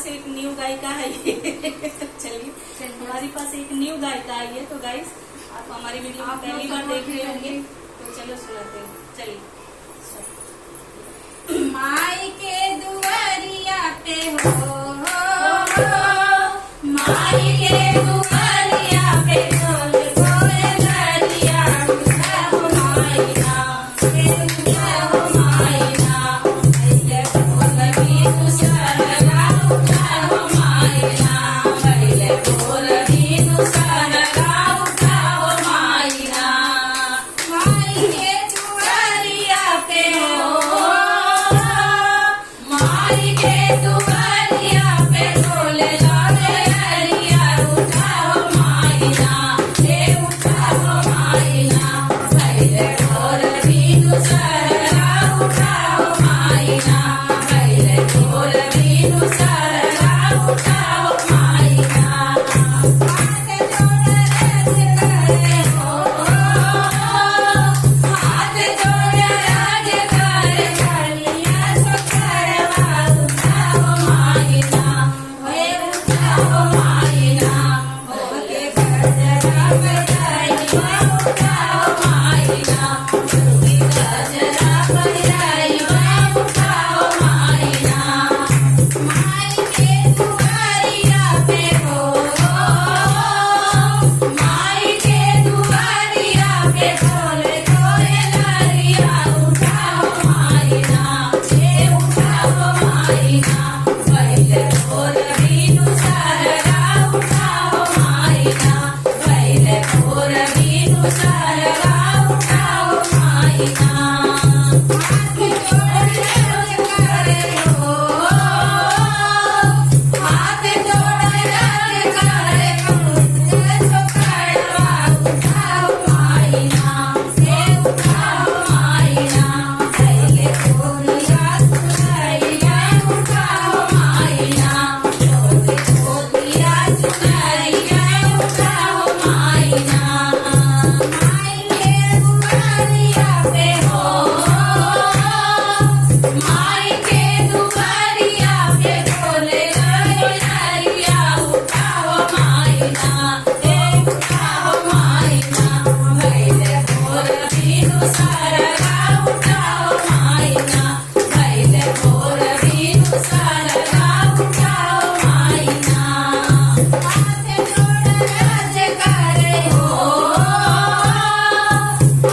पास एक न्यू गायिका है चलिए हमारे पास एक न्यू गायिका आई है। तो गाइस आप हमारी वीडियो में पहली बार देख रहे होंगे तो चलो सुनाते हैं। चलिए। माई के दुआरिया पे हो माई के दुआरिया पे ढोल ढोल गरिया उठा हो माईना उठा हो माईना पहले ढोल भी दूसरा उठा हो माईना पहले ढोल भी दूसरा उठा हो माईना माई के दुआरिया पे हो माई के दुआरिया पे ढोल ढोल गरिया उठा हो माईना उठा हो माईना पहले ढोल भी दूसरा उठा हो माईना पहले ढोल भी दूसरा उठा हो माईना हाथ जोड़ राज करे हो हाथ जोड़ राज करे कालिया सुखरवा उठा हो माईना उठा हो माईना होके गजरा बजाइवा उठा हो माईना होके गजरा बजाइवा उठा हो माईना माई के दुआरिया पे हो माई के दुआरिया पे ढोल ढोल गरिया उठा हो माईना उठा हो माईना पहले ढोल भी दूसरा उठा हो माईना पहले ढोल भी दूसरा उठा हो माईना हाथ जोड़ राज करे हो हाथ जोड़ राज करे सुखरवा उठा हो माईना उठा हो माईना पहले ढोलिया सुनरिया उठा हो माईना ढोलिया सुनरिया उठा हो माईना माई के दुआरिया पे हो माई के दुआरिया पे ढोल गरिया उठा हो माईना उठा हो माईना पहले ढोल भी दूसरा उठा हो माईना पहले ढोल भी दूसरा उठा हो माईना हाथ जोड़ राज करे हो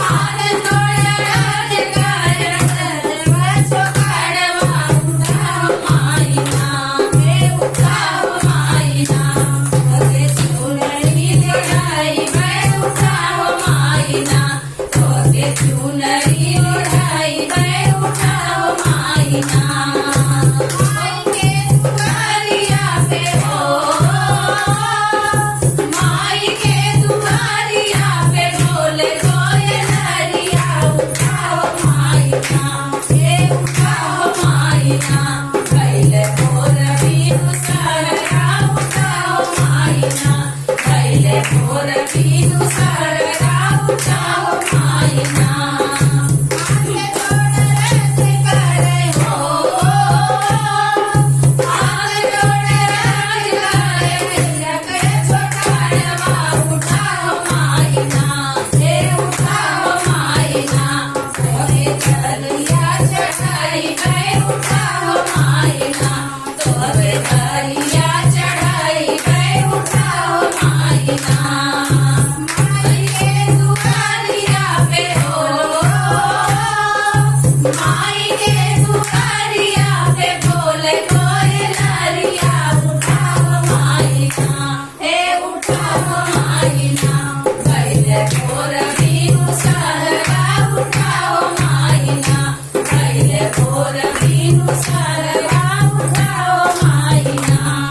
हाथ जोड़ राज करे गजरा सुखरवा उठा हो माईना उठा हो माईना होके चुनरी ओढ़ाइवा उठा हो माईना होके चुनरी ओढ़ाइवा उठा हो माईना